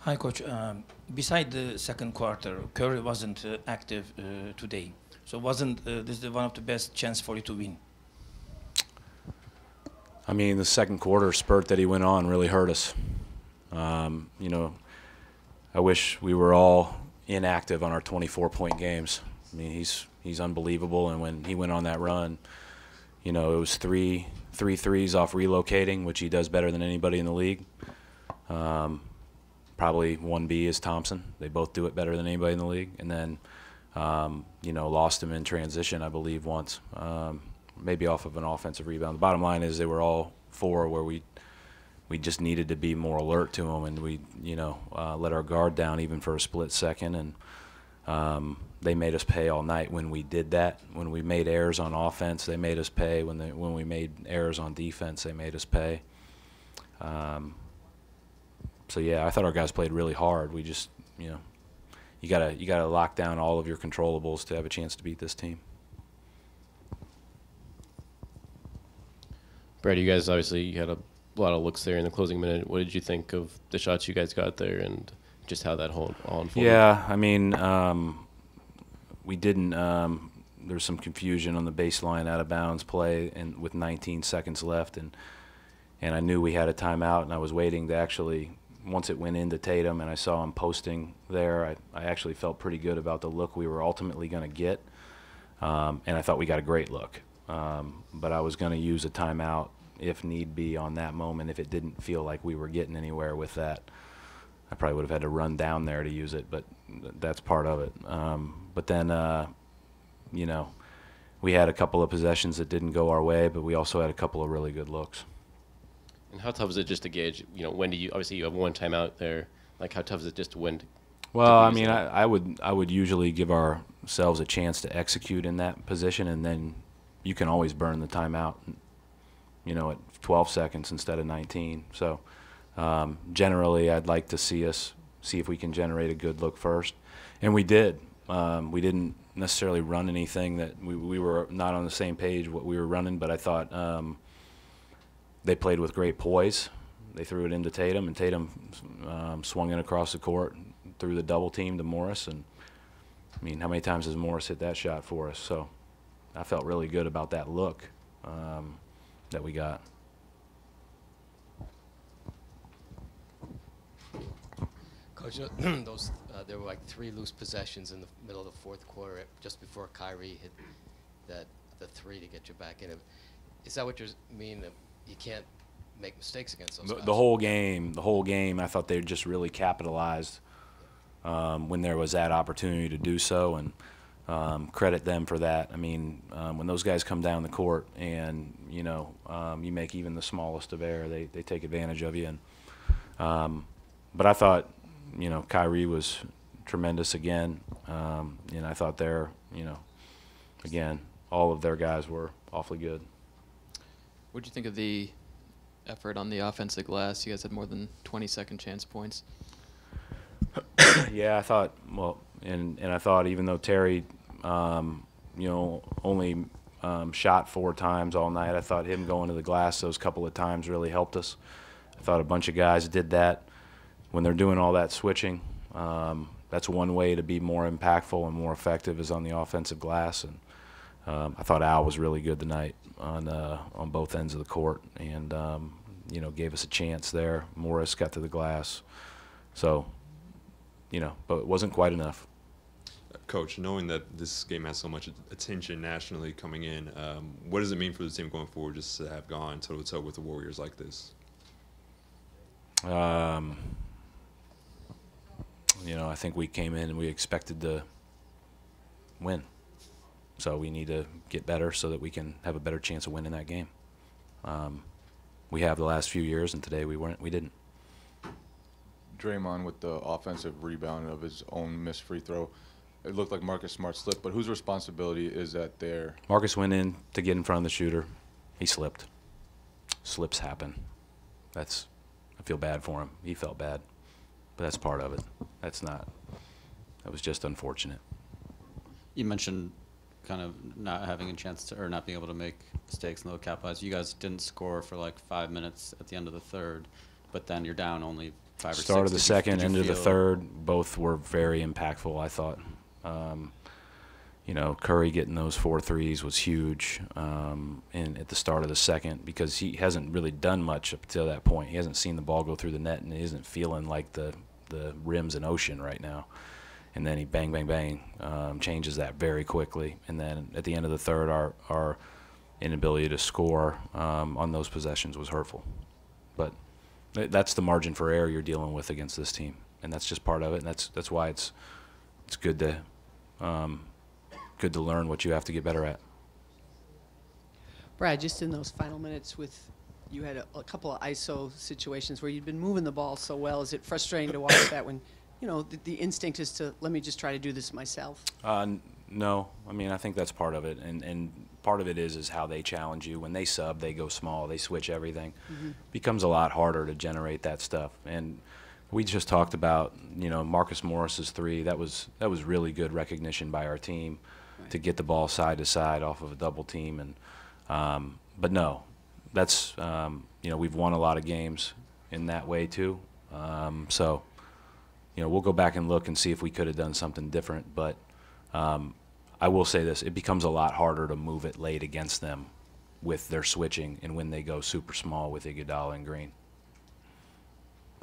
Hi, Coach. Beside the second quarter, Curry wasn't active today. So wasn't this one of the best chance for you to win? I mean, the second quarter spurt that he went on really hurt us. I wish we were all inactive on our 24-point games. I mean, he's unbelievable, and when he went on that run, it was three threes off relocating, which he does better than anybody in the league. Probably 1B is Thompson. They both do it better than anybody in the league. And then, lost him in transition, I believe, once, maybe off of an offensive rebound. The bottom line is they were all four where we just needed to be more alert to them, and we, let our guard down even for a split second. And they made us pay all night when we did that. When we made errors on offense, they made us pay. When we made errors on defense, they made us pay. So yeah, I thought our guys played really hard. We just, you gotta lock down all of your controllables to have a chance to beat this team. Brad, you guys obviously had a lot of looks there in the closing minute. What did you think of the shots you guys got there and just how that all unfolded? Yeah, I mean, we didn't. There's some confusion on the baseline out of bounds play, and with 19 seconds left, and I knew we had a timeout, and I was waiting to actually. Once it went into Tatum and I saw him posting there, I actually felt pretty good about the look we were ultimately going to get, and I thought we got a great look. But I was going to use a timeout if need be on that moment if it didn't feel like we were getting anywhere with that. I probably would have had to run down there to use it, but that's part of it. But then, we had a couple of possessions that didn't go our way, but we also had a couple of really good looks. And how tough is it just to gauge, when do you, obviously you have one timeout there, like how tough is it just to win? Well, I mean, I would usually give ourselves a chance to execute in that position, and then you can always burn the timeout, at 12 seconds instead of 19. So generally I'd like to see if we can generate a good look first. And we did. We didn't necessarily run anything that we were not on the same page what we were running, but I thought they played with great poise. They threw it into Tatum, and Tatum swung it across the court, threw the double team to Morris. And I mean, how many times has Morris hit that shot for us? So I felt really good about that look that we got. Coach, there were like 3 loose possessions in the middle of the fourth quarter, just before Kyrie hit the 3 to get you back in. Is that what you mean? You can't make mistakes against those guys? The whole game, I thought they just really capitalized when there was that opportunity to do so, and credit them for that. I mean, when those guys come down the court and you make even the smallest of error, they take advantage of you. And but I thought Kyrie was tremendous again, and I thought again, all of their guys were awfully good. What did you think of the effort on the offensive glass? You guys had more than 20 second chance points. Yeah, I thought, and I thought even though Terry, only shot 4 times all night, I thought him going to the glass those couple of times really helped us. I thought a bunch of guys did that. When they're doing all that switching, that's one way to be more impactful and more effective is on the offensive glass. And I thought Al was really good tonight on both ends of the court, and gave us a chance there. Morris got to the glass, so but it wasn't quite enough. Coach, knowing that this game has so much attention nationally coming in, what does it mean for the team going forward just to have gone toe-to-toe with the Warriors like this? I think we came in and we expected to win. So we need to get better so that we can have a better chance of winning that game. We have the last few years, and today we didn't. Draymond with the offensive rebound of his own missed free throw. It looked like Marcus Smart slipped, but whose responsibility is that there? Marcus went in to get in front of the shooter. He slipped. Slips happen. I feel bad for him. He felt bad, but that's part of it. That was just unfortunate. You mentioned kind of not having a chance to, or not being able to make mistakes and they'll capitalize. You guys didn't score for like 5 minutes at the end of the third, but then you're down only 5 or 6. Start of the Did you- second, did you end of the feel- third, both were very impactful, I thought. You know, Curry getting those 4 threes was huge at the start of the second, because he hasn't really done much up to that point. He hasn't seen the ball go through the net, and he isn't feeling like the rim's an ocean right now. And then he bang, bang, bang, changes that very quickly. And then at the end of the third, our inability to score on those possessions was hurtful. But that's the margin for error you're dealing with against this team, and that's just part of it. And that's why it's good to learn what you have to get better at. Brad, just in those final minutes you had a couple of ISO situations where you'd been moving the ball so well. Is it frustrating to watch that when, you know, the instinct is to, let me just try to do this myself? No, I mean, I think that's part of it, and part of it is how they challenge you. When they sub, they go small, they switch everything. Becomes a lot harder to generate that stuff. And we just talked about, you know, Marcus Morris's 3. That was really good recognition by our team to get the ball side to side off of a double team. And but no, that's you know, we've won a lot of games in that way too. So you know, we'll go back and look and see if we could have done something different. But I will say this: it becomes a lot harder to move it late against them with their switching and when they go super small with Iguodala and Green.